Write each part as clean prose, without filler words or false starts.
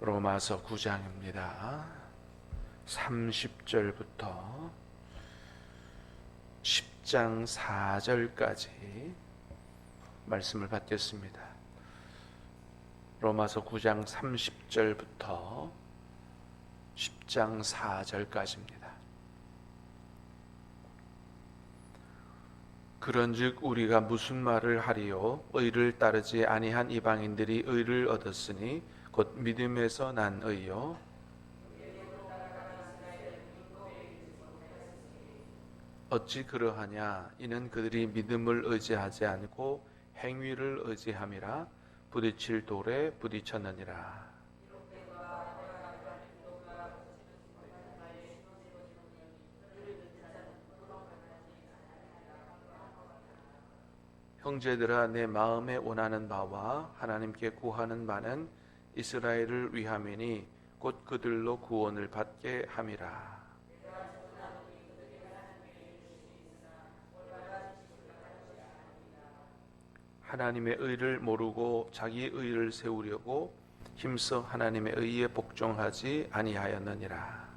로마서 9장입니다. 30절부터 10장 4절까지 말씀을 받겠습니다. 로마서 9장 30절부터 10장 4절까지입니다. 그런즉 우리가 무슨 말을 하리요? 의를 따르지 아니한 이방인들이 의를 얻었으니 곧 믿음에서 난 의요. 어찌 그러하냐? 이는 그들이 믿음을 의지하지 않고 행위를 의지함이라. 부딪힐 돌에 부딪혔느니라. 형제들아, 내 마음에 원하는 바와 하나님께 구하는 바는 이스라엘을 위함이니 곧 그들로 구원을 받게 함이라. 하나님의 의를 모르고 자기 의를 세우려고 힘써 하나님의 의에 복종하지 아니하였느니라.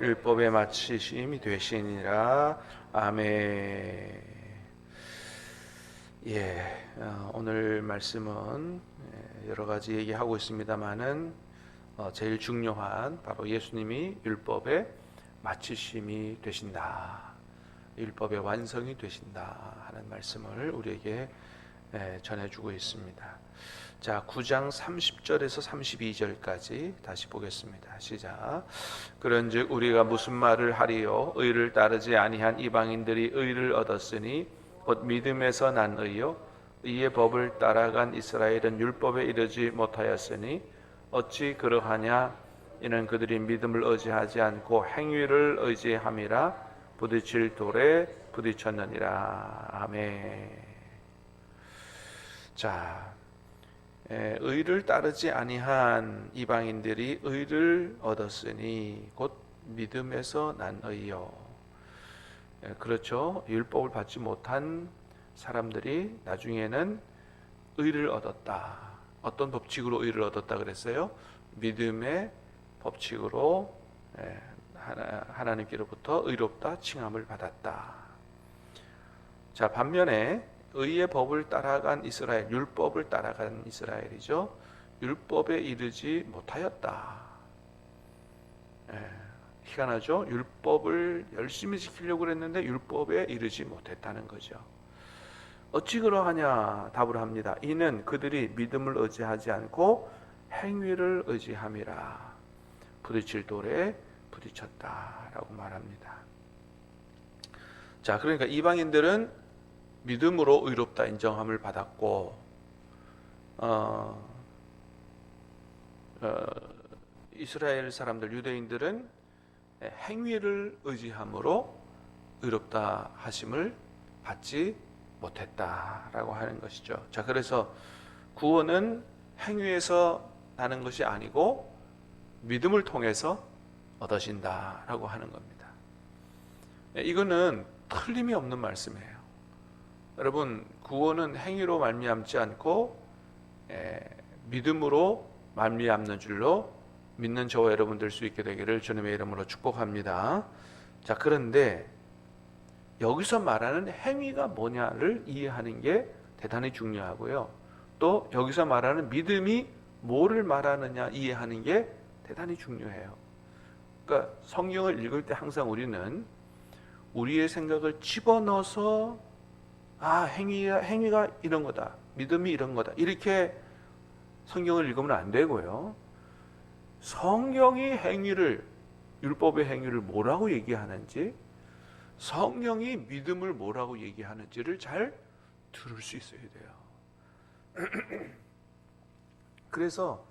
율법의 마치심이 되시니라. 아멘. 오늘 말씀은 여러 가지 얘기하고 있습니다만은 제일 중요한 바로 예수님이 율법의 마치심이 되신다, 율법의 완성이 되신다 하는 말씀을 우리에게 전해주고 있습니다. 자, 9장 30절에서 32절까지 다시 보겠습니다. 시작. 그런즉 우리가 무슨 말을 하리요? 의를 따르지 아니한 이방인들이 의를 얻었으니 곧 믿음에서 난 의요. 이의 법을 따라간 이스라엘은 율법에 이르지 못하였으니 어찌 그러하냐? 이는 그들이 믿음을 의지하지 않고 행위를 의지함이라. 부딪힐 돌에 부딪혔느니라. 아멘. 자, 의를 따르지 아니한 이방인들이 의를 얻었으니 곧 믿음에서 난 의요. 그렇죠. 율법을 받지 못한 사람들이 나중에는 의를 얻었다. 어떤 법칙으로 의를 얻었다 그랬어요? 믿음의 법칙으로 하나님께로부터 의롭다 칭함을 받았다. 자, 반면에 의의 법을 따라간 이스라엘, 율법을 따라간 이스라엘이죠. 율법에 이르지 못하였다. 희한하죠. 율법을 열심히 지키려고 했는데 율법에 이르지 못했다는 거죠. 어찌 그러하냐? 답을 합니다. 이는 그들이 믿음을 의지하지 않고 행위를 의지함이라. 부딪힐 돌에 부딪혔다라고 말합니다. 자, 그러니까 이방인들은 믿음으로 의롭다 인정함을 받았고, 이스라엘 사람들, 유대인들은 행위를 의지함으로 의롭다 하심을 받지 못했다라고 하는 것이죠. 자, 그래서 구원은 행위에서 나는 것이 아니고 믿음을 통해서 얻어진다라고 하는 겁니다. 이거는 틀림이 없는 말씀이에요. 여러분, 구원은 행위로 말미암지 않고 믿음으로 말미암는 줄로 믿는 저와 여러분 될 수 있게 되기를 주님의 이름으로 축복합니다. 자, 그런데 여기서 말하는 행위가 뭐냐를 이해하는 게 대단히 중요하고요. 또 여기서 말하는 믿음이 뭐를 말하느냐 이해하는 게 대단히 중요해요. 그러니까 성경을 읽을 때 항상 우리는 우리의 생각을 집어넣어서 행위가 이런 거다, 믿음이 이런 거다, 이렇게 성경을 읽으면 안 되고요. 성경이 행위를, 율법의 행위를 뭐라고 얘기하는지, 성경이 믿음을 뭐라고 얘기하는지를 잘 들을 수 있어야 돼요. 그래서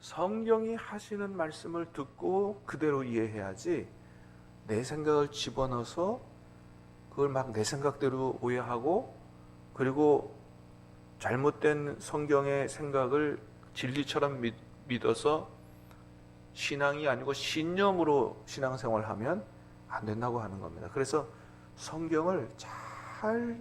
성경이 하시는 말씀을 듣고 그대로 이해해야지, 내 생각을 집어넣어서 그걸 막 내 생각대로 오해하고, 그리고 잘못된 성경의 생각을 진리처럼 믿어서 신앙이 아니고 신념으로 신앙생활을 하면 안 된다고 하는 겁니다. 그래서 성경을 잘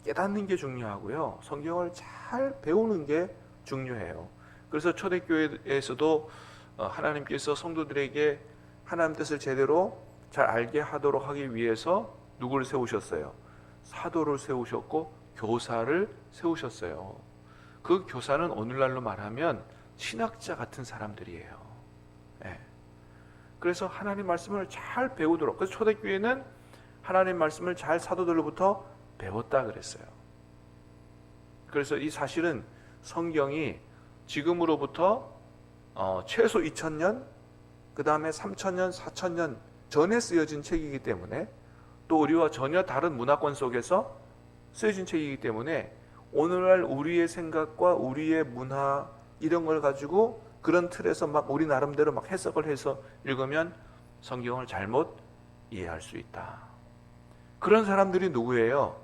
깨닫는 게 중요하고요. 성경을 잘 배우는 게 중요해요. 그래서 초대교회에서도 하나님께서 성도들에게 하나님 뜻을 제대로 잘 알게 하도록 하기 위해서 누구를 세우셨어요? 사도를 세우셨고 교사를 세우셨어요. 그 교사는 오늘날로 말하면 신학자 같은 사람들이에요. 예. 그래서 하나님 말씀을 잘 배우도록, 그래서 초대교회는 하나님 말씀을 잘 사도들로부터 배웠다 그랬어요. 그래서 이 사실은 성경이 지금으로부터 최소 2000년, 그 다음에 3000년, 4000년 전에 쓰여진 책이기 때문에, 또 우리와 전혀 다른 문화권 속에서 쓰여진 책이기 때문에 오늘날 우리의 생각과 우리의 문화 이런 걸 가지고 그런 틀에서 막 우리 나름대로 막 해석을 해서 읽으면 성경을 잘못 이해할 수 있다. 그런 사람들이 누구예요?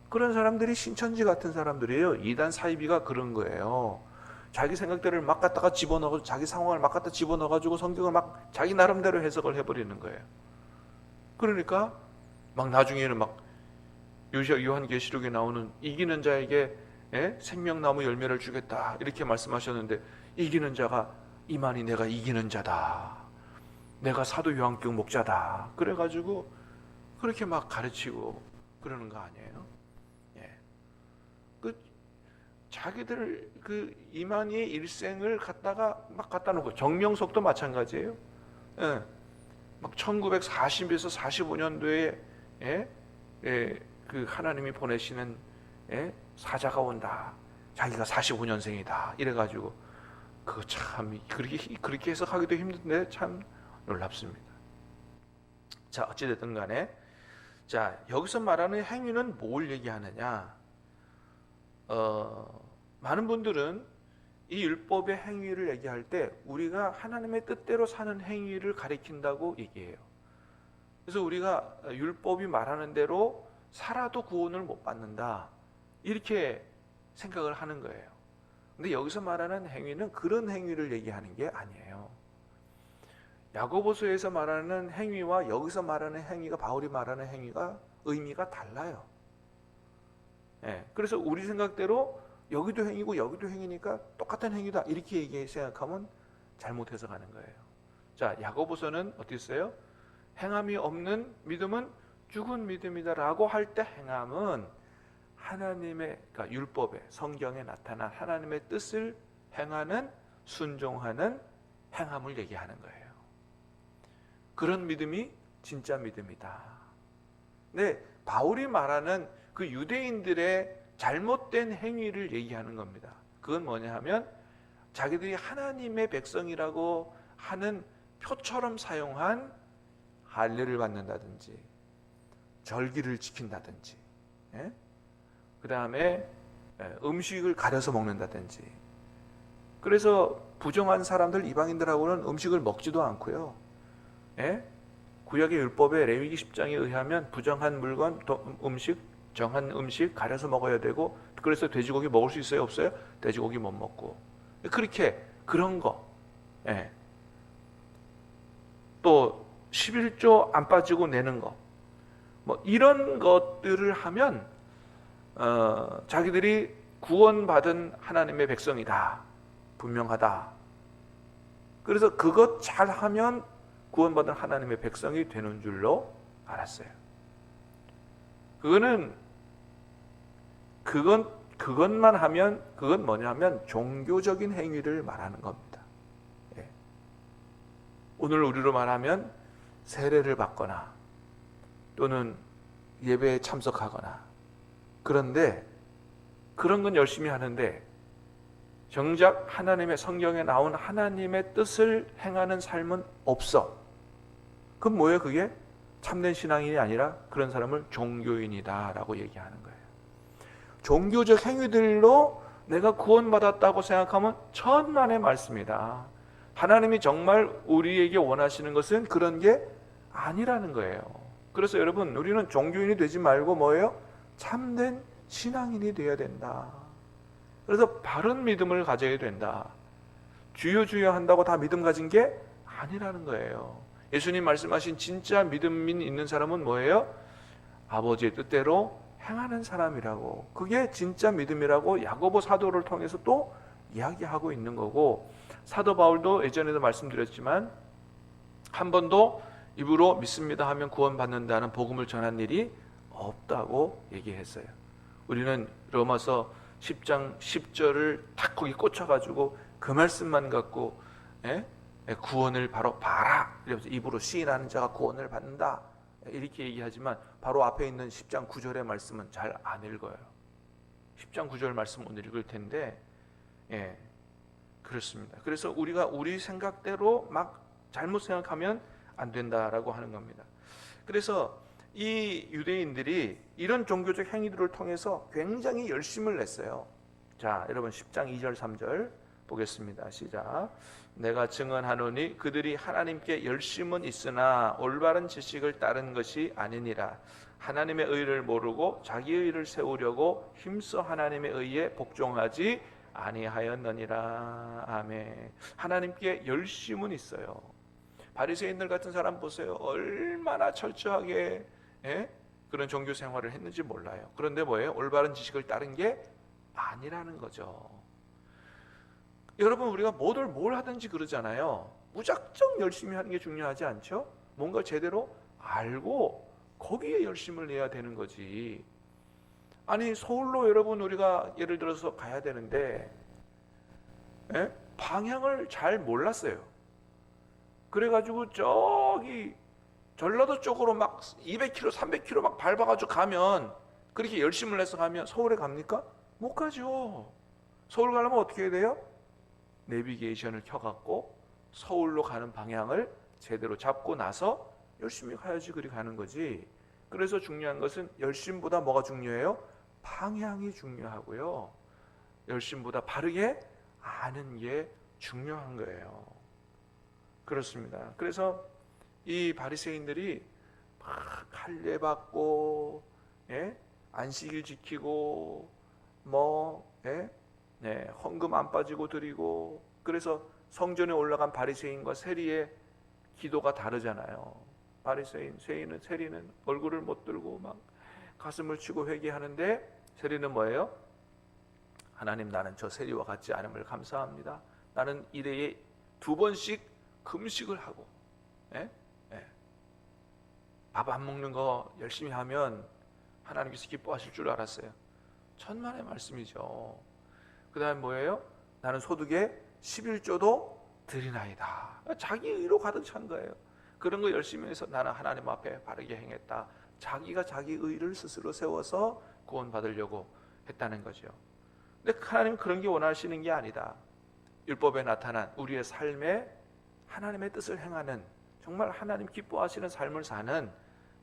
그런 사람들이 신천지 같은 사람들이에요. 이단 사이비가 그런 거예요. 자기 생각들을 막 갖다가 집어넣어, 자기 상황을 막 갖다 집어넣어가지고 성경을 막 자기 나름대로 해석을 해버리는 거예요. 그러니까 막 나중에는 막 요한계시록에 나오는 이기는 자에게 생명나무 열매를 주겠다 이렇게 말씀하셨는데, 이기는 자가 이만희 내가 이기는 자다, 내가 사도 요한격 목자다 그래가지고 그렇게 막 가르치고 그러는 거 아니에요? 예. 자기들 이만희의 일생을 갖다가 막 갖다 놓고, 정명석도 마찬가지예요. 예. 막 1940에서 45년도에 그 하나님이 보내시는 사자가 온다. 자기가 45년생이다. 이래가지고 그거 참 그렇게 해석하기도 힘든데 참 놀랍습니다. 자, 어찌됐든 간에, 자, 여기서 말하는 행위는 뭘 얘기하느냐? 많은 분들은 이 율법의 행위를 얘기할 때 우리가 하나님의 뜻대로 사는 행위를 가리킨다고 얘기해요. 그래서 우리가 율법이 말하는 대로 살아도 구원을 못 받는다 이렇게 생각을 하는 거예요. 근데 여기서 말하는 행위는 그런 행위를 얘기하는 게 아니에요. 야고보서에서 말하는 행위와 여기서 말하는 행위가, 바울이 말하는 행위가 의미가 달라요. 예, 그래서 우리 생각대로 여기도 행위고 여기도 행위니까 똑같은 행위다 이렇게 생각하면 잘못 해석하는 거예요. 자, 야고보서는 어떻게 써요? 행함이 없는 믿음은 죽은 믿음이다라고 할 때 행함은 하나님의, 그러니까 율법에, 성경에 나타난 하나님의 뜻을 행하는, 순종하는 행함을 얘기하는 거예요. 그런 믿음이 진짜 믿음이다. 네, 바울이 말하는 그 유대인들의 잘못된 행위를 얘기하는 겁니다. 그건 뭐냐 하면 자기들이 하나님의 백성이라고 하는 표처럼 사용한 할례를 받는다든지 절기를 지킨다든지, 그 다음에 음식을 가려서 먹는다든지. 그래서 부정한 사람들, 이방인들하고는 음식을 먹지도 않고요. 구약의 율법에 레위기 10장에 의하면 부정한 물건, 음식, 정한 음식 가려서 먹어야 되고, 그래서 돼지고기 먹을 수 있어요? 없어요? 돼지고기 못 먹고. 그렇게 그런 거. 또 11조 안 빠지고 내는 거. 뭐 이런 것들을 하면 자기들이 구원받은 하나님의 백성이다. 분명하다. 그래서 그것 잘하면 구원받은 하나님의 백성이 되는 줄로 알았어요. 그것만 하면, 그건 뭐냐면 종교적인 행위를 말하는 겁니다. 오늘 우리로 말하면 세례를 받거나 또는 예배에 참석하거나, 그런데 그런 건 열심히 하는데 정작 하나님의, 성경에 나온 하나님의 뜻을 행하는 삶은 없어. 그럼 뭐예요? 그게 참된 신앙인이 아니라 그런 사람을 종교인이다 라고 얘기하는 거예요. 종교적 행위들로 내가 구원받았다고 생각하면 천만의 말씀이다. 하나님이 정말 우리에게 원하시는 것은 그런 게 아니라는 거예요. 그래서 여러분, 우리는 종교인이 되지 말고 뭐예요? 참된 신앙인이 되어야 된다. 그래서 바른 믿음을 가져야 된다. 주여 주여 한다고 다 믿음 가진 게 아니라는 거예요. 예수님 말씀하신 진짜 믿음이 있는 사람은 뭐예요? 아버지의 뜻대로 행하는 사람이라고, 그게 진짜 믿음이라고 야고보 사도를 통해서 또 이야기하고 있는 거고, 사도 바울도 예전에도 말씀드렸지만 한 번도 입으로 믿습니다 하면 구원받는다는 복음을 전한 일이 없다고 얘기했어요. 우리는 로마서 10장 10절을 딱 거기 꽂혀가지고 그 말씀만 갖고 구원을 바로 봐라, 이러면서 입으로 시인하는 자가 구원을 받는다 이렇게 얘기하지만 바로 앞에 있는 10장 9절의 말씀은 잘 안 읽어요. 10장 9절 말씀 오늘 읽을 텐데, 그렇습니다. 그래서 우리가 우리 생각대로 막 잘못 생각하면 안 된다라고 하는 겁니다. 그래서 이 유대인들이 이런 종교적 행위들을 통해서 굉장히 열심을 냈어요. 자, 여러분 10장 2절 3절 보겠습니다. 시작. 내가 증언하노니 그들이 하나님께 열심은 있으나 올바른 지식을 따른 것이 아니니라. 하나님의 의를 모르고 자기의 의를 세우려고 힘써 하나님의 의에 복종하지 아니하였느니라. 아멘. 하나님께 열심은 있어요. 바리새인들 같은 사람 보세요. 얼마나 철저하게 그런 종교 생활을 했는지 몰라요. 그런데 뭐예요? 올바른 지식을 따른 게 아니라는 거죠. 여러분, 우리가 뭘 하든지 그러잖아요. 무작정 열심히 하는 게 중요하지 않죠? 뭔가 제대로 알고 거기에 열심을 내야 되는 거지. 아니, 서울로 여러분 우리가 예를 들어서 가야 되는데 방향을 잘 몰랐어요. 그래가지고 저기 전라도 쪽으로 막 200km, 300km 막 밟아가지고 가면, 그렇게 열심을 내서 가면 서울에 갑니까? 못 가죠. 서울 가려면 어떻게 해야 돼요? 내비게이션을 켜갖고 서울로 가는 방향을 제대로 잡고 나서 열심히 가야지 그리 가는 거지. 그래서 중요한 것은 열심보다 뭐가 중요해요? 방향이 중요하고요. 열심보다 바르게 아는 게 중요한 거예요. 그렇습니다. 그래서 이 바리새인들이 막 할례 받고, 안식일 지키고, 헌금 안 빠지고 드리고, 그래서 성전에 올라간 바리새인과 세리의 기도가 다르잖아요. 세리는 얼굴을 못 들고 막 가슴을 치고 회개하는데, 세리는 뭐예요? 하나님, 나는 저 세리와 같지 않음을 감사합니다. 나는 일회에 2번씩 금식을 하고, 밥 안 먹는 거 열심히 하면 하나님께서 기뻐하실 줄 알았어요. 천만의 말씀이죠. 그 다음에 뭐예요? 나는 소득의 11조도 드리나이다. 자기 의로 가득 찬 거예요. 그런 거 열심히 해서 나는 하나님 앞에 바르게 행했다. 자기가 자기 의를 스스로 세워서 구원받으려고 했다는 거죠. 근데 하나님은 그런 게 원하시는 게 아니다. 율법에 나타난 우리의 삶에 하나님의 뜻을 행하는, 정말 하나님 기뻐하시는 삶을 사는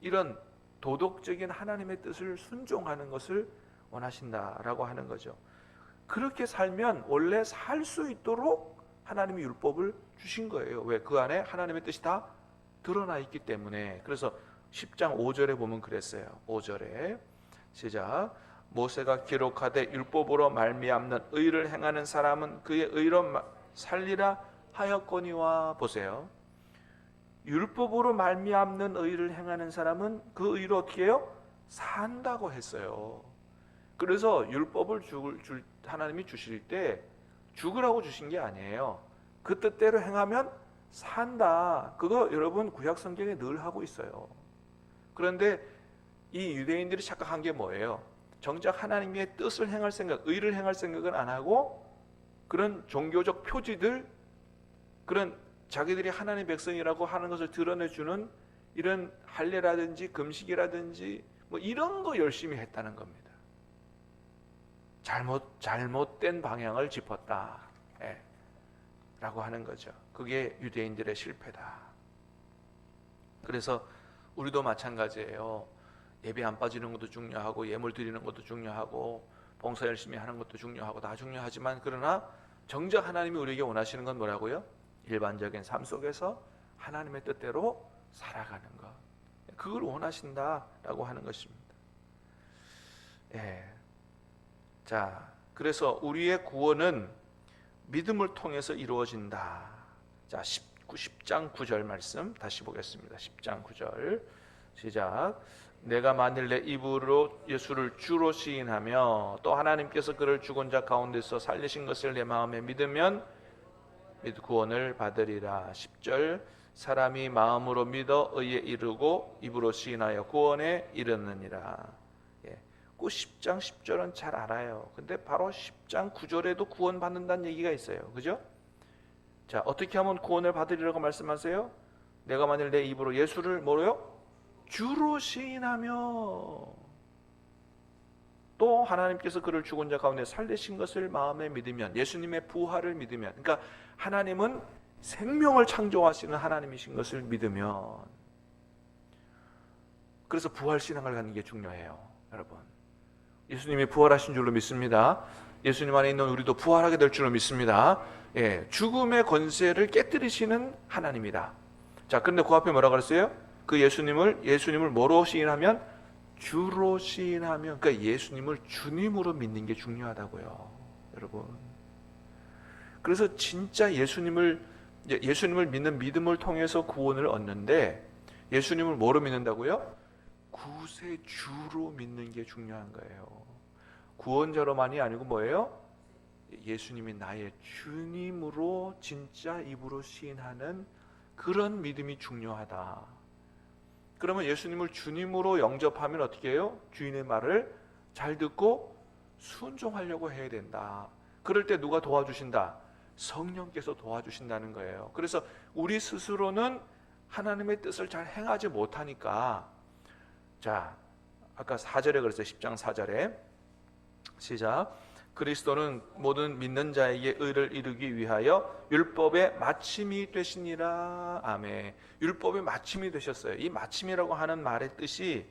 이런 도덕적인 하나님의 뜻을 순종하는 것을 원하신다라고 하는 거죠. 그렇게 살면 원래 살 수 있도록 하나님이 율법을 주신 거예요. 왜? 그 안에 하나님의 뜻이 다 드러나 있기 때문에. 그래서 10장 5절에 보면 그랬어요. 5절에 시작. 모세가 기록하되 율법으로 말미암는 의를 행하는 사람은 그의 의로 살리라 하였거니와. 보세요. 율법으로 말미암는 의를 행하는 사람은 그 의로 어떻게 해요? 산다고 했어요. 그래서 율법을 하나님이 주실 때 죽으라고 주신 게 아니에요. 그 뜻대로 행하면 산다. 그거 여러분 구약 성경에 늘 하고 있어요. 그런데 이 유대인들이 착각한 게 뭐예요? 정작 하나님의 뜻을 행할 생각, 의를 행할 생각은 안 하고 그런 종교적 표지들, 그런 자기들이 하나님의 백성이라고 하는 것을 드러내주는 이런 할례라든지 금식이라든지 이런 거 열심히 했다는 겁니다. 잘못된 방향을 짚었다 라고 하는 거죠. 그게 유대인들의 실패다. 그래서 우리도 마찬가지예요. 예배 안 빠지는 것도 중요하고, 예물 드리는 것도 중요하고, 봉사 열심히 하는 것도 중요하고, 다 중요하지만, 그러나 정작 하나님이 우리에게 원하시는 건 뭐라고요? 일반적인 삶 속에서 하나님의 뜻대로 살아가는 것, 그걸 원하신다라고 하는 것입니다. 자, 그래서 우리의 구원은 믿음을 통해서 이루어진다. 자, 10장 9절 말씀 다시 보겠습니다. 10장 9절 시작. 내가 만일 내 입으로 예수를 주로 시인하며 또 하나님께서 그를 죽은 자 가운데서 살리신 것을 내 마음에 믿으면 구원을 받으리라. 10절 사람이 마음으로 믿어 의에 이르고 입으로 시인하여 구원에 이르느니라. 그 10장 10절은 잘 알아요. 근데 바로 10장 9절에도 구원 받는다는 얘기가 있어요. 그죠? 자, 어떻게 하면 구원을 받으리라고 말씀하세요? 내가 만일 내 입으로 예수를 뭐로요? 주로 시인하며 또 하나님께서 그를 죽은 자 가운데 살리신 것을 마음에 믿으면, 예수님의 부활을 믿으면, 그러니까 하나님은 생명을 창조하시는 하나님이신 것을 믿으면, 그래서 부활신앙을 갖는 게 중요해요. 여러분, 예수님이 부활하신 줄로 믿습니다. 예수님 안에 있는 우리도 부활하게 될 줄로 믿습니다. 죽음의 권세를 깨뜨리시는 하나님이다. 자, 그런데 그 앞에 뭐라고 그랬어요? 그 예수님을 뭐로 시인하면? 주로 시인하면, 그러니까 예수님을 주님으로 믿는 게 중요하다고요, 여러분. 그래서 진짜 예수님을 믿는 믿음을 통해서 구원을 얻는데, 예수님을 뭐로 믿는다고요? 구세주로 믿는 게 중요한 거예요. 구원자로만이 아니고 뭐예요? 예수님이 나의 주님으로 진짜 입으로 시인하는 그런 믿음이 중요하다. 그러면 예수님을 주님으로 영접하면 어떻게 해요? 주인의 말을 잘 듣고 순종하려고 해야 된다. 그럴 때 누가 도와주신다? 성령께서 도와주신다는 거예요. 그래서 우리 스스로는 하나님의 뜻을 잘 행하지 못하니까, 자, 아까 4절에 그랬어요. 10장 4절에 시작. 그리스도는 모든 믿는 자에게 의를 이루기 위하여 율법의 마침이 되시니라. 아멘. 율법의 마침이 되셨어요. 이 마침이라고 하는 말의 뜻이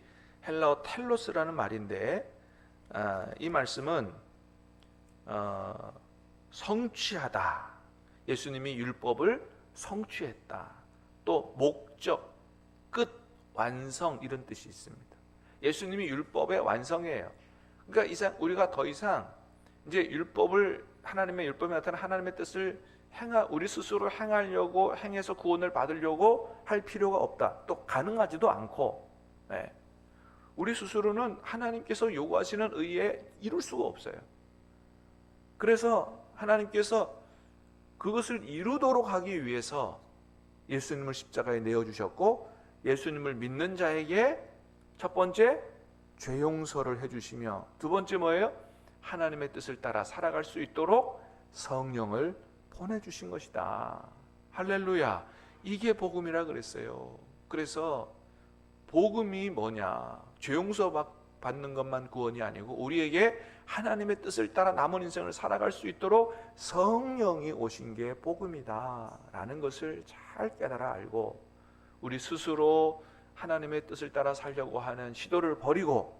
헬라어 텔로스라는 말인데, 이 말씀은 성취하다. 예수님이 율법을 성취했다. 또 목적, 끝, 완성, 이런 뜻이 있습니다. 예수님이 율법의 완성이에요. 그러니까 우리가 더 이상 이제 하나님의 율법에 나타난 하나님의 뜻을 우리 스스로 행해서 구원을 받으려고 할 필요가 없다. 또 가능하지도 않고, 우리 스스로는 하나님께서 요구하시는 의에 이룰 수가 없어요. 그래서 하나님께서 그것을 이루도록 하기 위해서 예수님을 십자가에 내어주셨고, 예수님을 믿는 자에게 첫 번째 죄 용서를 해주시며, 두 번째 뭐예요? 하나님의 뜻을 따라 살아갈 수 있도록 성령을 보내주신 것이다. 할렐루야. 이게 복음이라 그랬어요. 그래서 복음이 뭐냐? 죄 용서 받는 것만 구원이 아니고 우리에게 하나님의 뜻을 따라 남은 인생을 살아갈 수 있도록 성령이 오신 게 복음이다 라는 것을 잘 깨달아 알고, 우리 스스로 하나님의 뜻을 따라 살려고 하는 시도를 버리고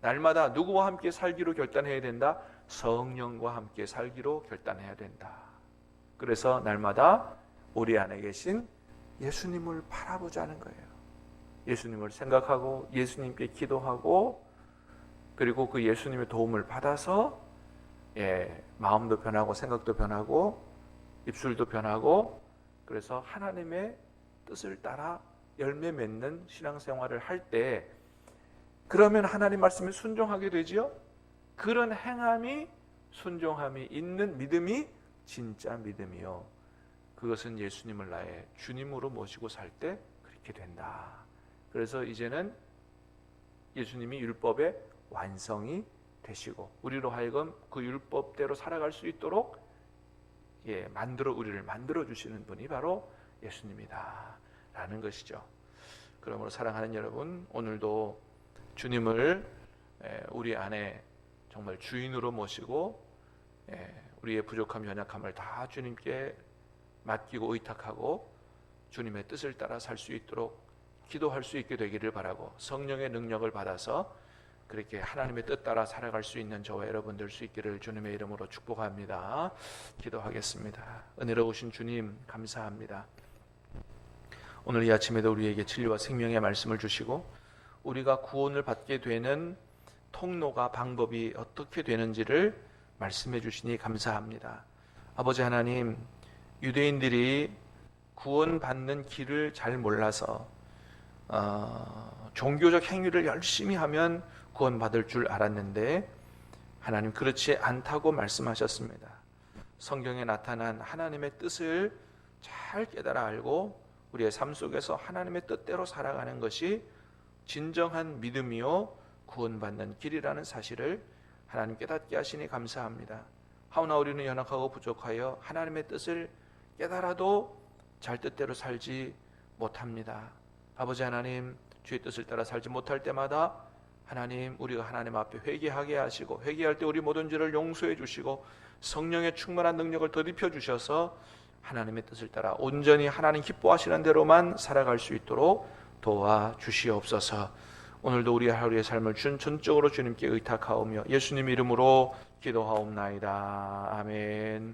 날마다 누구와 함께 살기로 결단해야 된다? 성령과 함께 살기로 결단해야 된다. 그래서 날마다 우리 안에 계신 예수님을 바라보자는 거예요. 예수님을 생각하고 예수님께 기도하고, 그리고 그 예수님의 도움을 받아서 마음도 변하고 생각도 변하고 입술도 변하고, 그래서 하나님의 뜻을 따라 열매 맺는 신앙생활을 할 때, 그러면 하나님 말씀에 순종하게 되지요. 그런 행함이, 순종함이 있는 믿음이 진짜 믿음이요, 그것은 예수님을 나의 주님으로 모시고 살 때 그렇게 된다. 그래서 이제는 예수님이 율법의 완성이 되시고 우리로 하여금 그 율법대로 살아갈 수 있도록 우리를 만들어 주시는 분이 바로 예수님이다 라는 것이죠. 그러므로 사랑하는 여러분, 오늘도 주님을 우리 안에 정말 주인으로 모시고 우리의 부족함, 연약함을 다 주님께 맡기고 의탁하고 주님의 뜻을 따라 살 수 있도록 기도할 수 있게 되기를 바라고, 성령의 능력을 받아서 그렇게 하나님의 뜻 따라 살아갈 수 있는 저와 여러분 될 수 있기를 주님의 이름으로 축복합니다. 기도하겠습니다. 은혜로우신 주님, 감사합니다. 오늘 이 아침에도 우리에게 진리와 생명의 말씀을 주시고 우리가 구원을 받게 되는 통로가, 방법이 어떻게 되는지를 말씀해 주시니 감사합니다. 아버지 하나님, 유대인들이 구원받는 길을 잘 몰라서 종교적 행위를 열심히 하면 구원받을 줄 알았는데 하나님 그렇지 않다고 말씀하셨습니다. 성경에 나타난 하나님의 뜻을 잘 깨달아 알고 우리의 삶 속에서 하나님의 뜻대로 살아가는 것이 진정한 믿음이요 구원받는 길이라는 사실을 하나님 깨닫게 하시니 감사합니다. 하오나 우리는 연약하고 부족하여 하나님의 뜻을 깨달아도 잘 뜻대로 살지 못합니다. 아버지 하나님, 주의 뜻을 따라 살지 못할 때마다 하나님, 우리가 하나님 앞에 회개하게 하시고 회개할 때 우리 모든 죄를 용서해 주시고 성령의 충만한 능력을 더입혀 주셔서 하나님의 뜻을 따라 온전히 하나님 기뻐하시는 대로만 살아갈 수 있도록 도와주시옵소서. 오늘도 우리 하루의 삶을 전적으로 주님께 의탁하오며 예수님 이름으로 기도하옵나이다. 아멘.